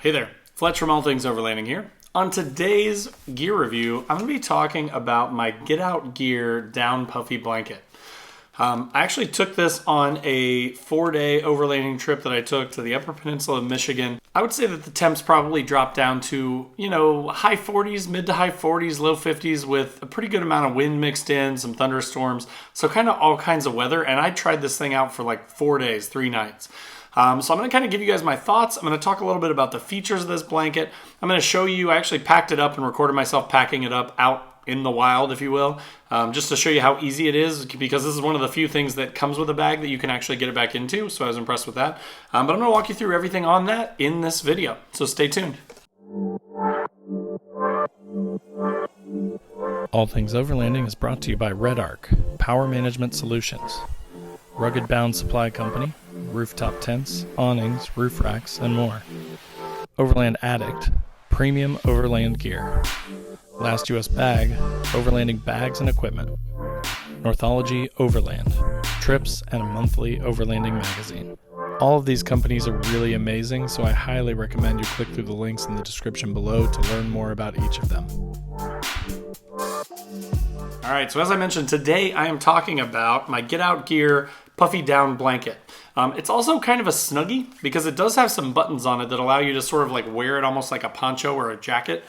Hey there, Fletch from All Things Overlanding here. On today's gear review, I'm going to be talking about my Get Out Gear down puffy blanket. I actually took this on a 4-day overlanding trip that I took to the Upper Peninsula of Michigan. I would say that the temps probably dropped down to, high 40s, mid to high 40s, low 50s with a pretty good amount of wind mixed in, some thunderstorms. So kind of all kinds of weather. And I tried this thing out for like 4 days, 3 nights. So I'm going to kind of give you guys my thoughts. I'm going to talk a little bit about the features of this blanket. I'm going to show you, I actually packed it up and recorded myself packing it up out in the wild, if you will, just to show you how easy it is, because this is one of the few things that comes with a bag that you can actually get it back into. So I was impressed with that. But I'm going to walk you through everything on that in this video. So stay tuned. All Things Overlanding is brought to you by Red Arc, Power Management Solutions, Rugged Bound Supply Company, rooftop tents, awnings, roof racks, and more. Overland Addict, premium overland gear. Last US Bag, overlanding bags and equipment. Northology Overland, trips, and a monthly overlanding magazine. All of these companies are really amazing, so I highly recommend you click through the links in the description below to learn more about each of them. Alright, so as I mentioned, today I am talking about my Get Out Gear puffy down blanket. It's also kind of a snuggie because it does have some buttons on it that allow you to sort of like wear it almost like a poncho or a jacket.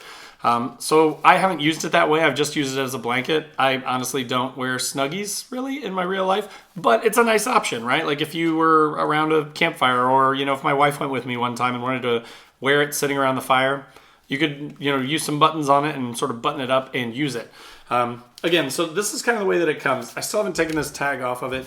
So I haven't used it that way. I've just used it as a blanket. I honestly don't wear snuggies really in my real life, but it's a nice option, right? Like if you were around a campfire or, if my wife went with me one time and wanted to wear it sitting around the fire, you could, use some buttons on it and sort of button it up and use it. Again, so this is kind of the way that it comes. I still haven't taken this tag off of it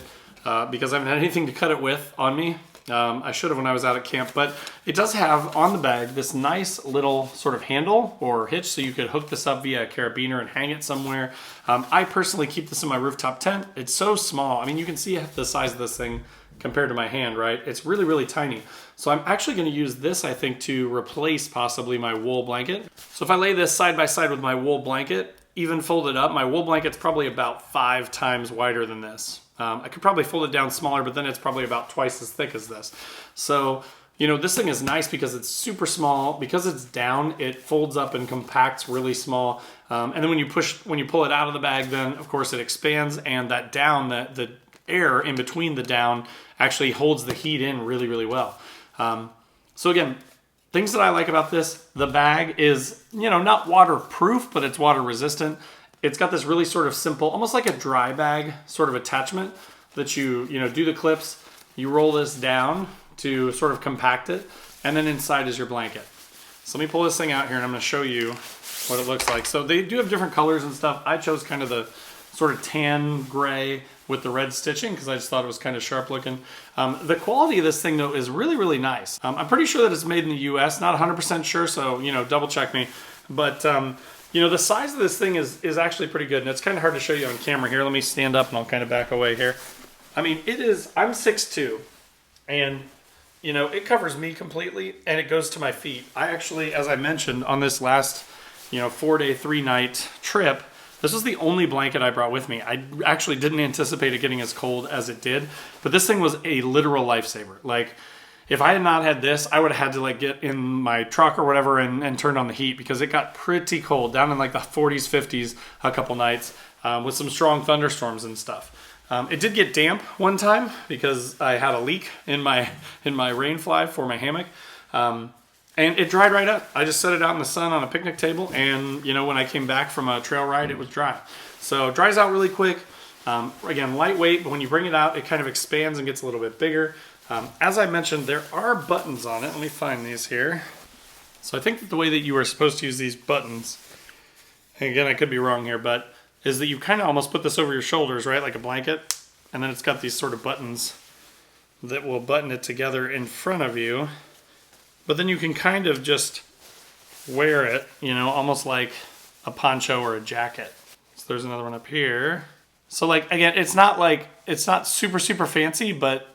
because I haven't had anything to cut it with on me. I should have when I was out at camp, but it does have on the bag this nice little sort of handle or hitch so you could hook this up via a carabiner and hang it somewhere. I personally keep this in my rooftop tent. It's so small. I mean, you can see the size of this thing compared to my hand, right? It's really, really tiny. So I'm actually going to use this, I think, to replace possibly my wool blanket. So if I lay this side by side with my wool blanket, even folded up, my wool blanket's probably about 5 times wider than this. I could probably fold it down smaller, but then it's probably about twice as thick as this. So, this thing is nice because it's super small. Because it's down, it folds up and compacts really small. And then when you pull it out of the bag, then of course it expands, and that down, the air in between the down actually holds the heat in really, really well. So again, things that I like about this, the bag is, not waterproof, but it's water resistant. It's got this really sort of simple, almost like a dry bag sort of attachment that you do the clips, you roll this down to sort of compact it, and then inside is your blanket. So let me pull this thing out here and I'm going to show you what it looks like. So they do have different colors and stuff. I chose kind of the sort of tan gray with the red stitching because I just thought it was kind of sharp looking. The quality of this thing though is really, really nice. I'm pretty sure that it's made in the US, not 100% sure, so double check me. But the size of this thing is actually pretty good, and it's kind of hard to show you on camera here. Let me stand up and I'll kind of back away here. I mean, I'm 6'2", and it covers me completely and it goes to my feet. I actually, as I mentioned on this last 4-day, 3-night trip, this was the only blanket I brought with me. I actually didn't anticipate it getting as cold as it did, but this thing was a literal lifesaver. Like, if I had not had this, I would have had to get in my truck or whatever and turn on the heat because it got pretty cold, down in like the 40s, 50s a couple nights with some strong thunderstorms and stuff. It did get damp one time because I had a leak in my rain fly for my hammock. And it dried right up. I just set it out in the sun on a picnic table, and when I came back from a trail ride, it was dry. So it dries out really quick. Again, lightweight, but when you bring it out, it kind of expands and gets a little bit bigger. As I mentioned, there are buttons on it. Let me find these here. So I think that the way that you are supposed to use these buttons, and again, I could be wrong here, but is that you kind of almost put this over your shoulders, right, like a blanket, and then it's got these sort of buttons that will button it together in front of you. But then you can kind of just wear it, almost like a poncho or a jacket. So there's another one up here. So like, again, it's not super, super fancy, but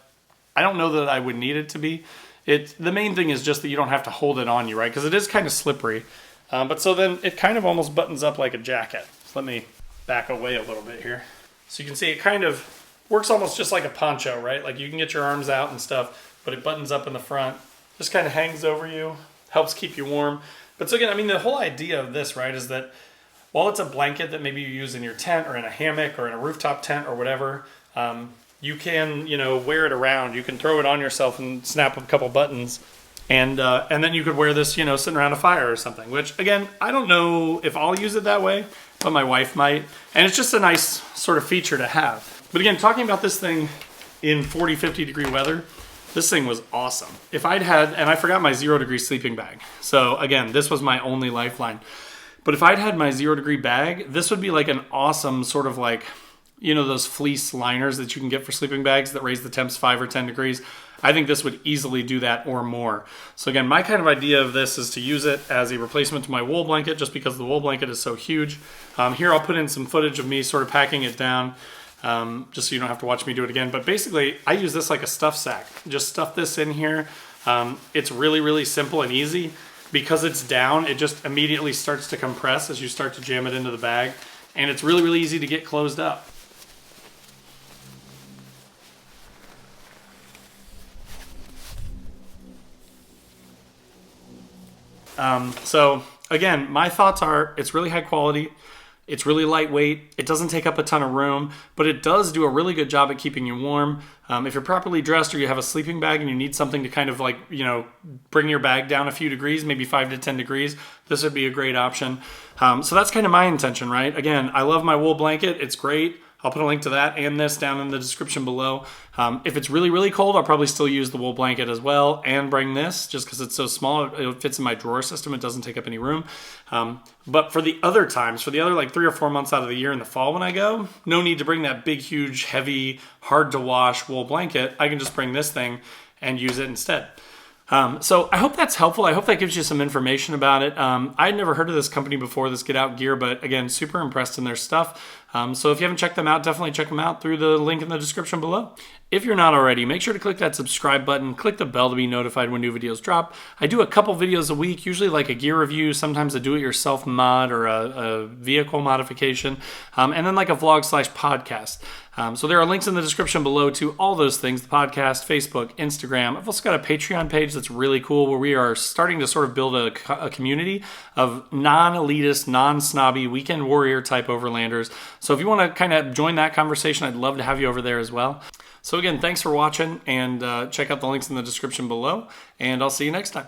I don't know that I would need it to be. The main thing is just that you don't have to hold it on you, right? Because it is kind of slippery. But so then it kind of almost buttons up like a jacket. So let me back away a little bit here. So you can see it kind of works almost just like a poncho, right? Like you can get your arms out and stuff, but it buttons up in the front. Just kind of hangs over you, helps keep you warm. But so again, I mean, the whole idea of this, right, is that while it's a blanket that maybe you use in your tent or in a hammock or in a rooftop tent or whatever, you can, wear it around. You can throw it on yourself and snap a couple buttons. And then you could wear this, sitting around a fire or something, which, again, I don't know if I'll use it that way, but my wife might. And it's just a nice sort of feature to have. But again, talking about this thing in 40, 50 degree weather, this thing was awesome. If I'd had, and I forgot my 0 degree sleeping bag. So again, this was my only lifeline. But if I'd had my 0 degree bag, this would be like an awesome sort of like, those fleece liners that you can get for sleeping bags that raise the temps 5 or 10 degrees. I think this would easily do that or more. So again, my kind of idea of this is to use it as a replacement to my wool blanket just because the wool blanket is so huge. Here I'll put in some footage of me sort of packing it down just so you don't have to watch me do it again. But basically, I use this like a stuff sack. Just stuff this in here. It's really, really simple and easy. Because it's down, it just immediately starts to compress as you start to jam it into the bag. And it's really, really easy to get closed up. So again, my thoughts are it's really high quality. It's really lightweight. It doesn't take up a ton of room, but it does do a really good job at keeping you warm. If you're properly dressed or you have a sleeping bag and you need something to kind of like, bring your bag down a few degrees, maybe 5 to 10 degrees, this would be a great option. So that's kind of my intention, right? Again, I love my wool blanket. It's great. I'll put a link to that and this down in the description below. If it's really, really cold, I'll probably still use the wool blanket as well and bring this just because it's so small. It fits in my drawer system. It doesn't take up any room. But for the other times, for the other like 3 or 4 months out of the year in the fall when I go, no need to bring that big, huge, heavy, hard to wash wool blanket. I can just bring this thing and use it instead. So I hope that's helpful. I hope that gives you some information about it. I'd never heard of this company before, this Get Out Gear, but again, super impressed in their stuff. So if you haven't checked them out, definitely check them out through the link in the description below. If you're not already, make sure to click that subscribe button, click the bell to be notified when new videos drop. I do a couple videos a week, usually like a gear review, sometimes a do-it-yourself mod or a vehicle modification, and then like a vlog/podcast. So there are links in the description below to all those things, the podcast, Facebook, Instagram. I've also got a Patreon page that's really cool where we are starting to sort of build a community of non-elitist, non-snobby, weekend warrior type overlanders. So if you want to kind of join that conversation, I'd love to have you over there as well. So again, thanks for watching, and check out the links in the description below, and I'll see you next time.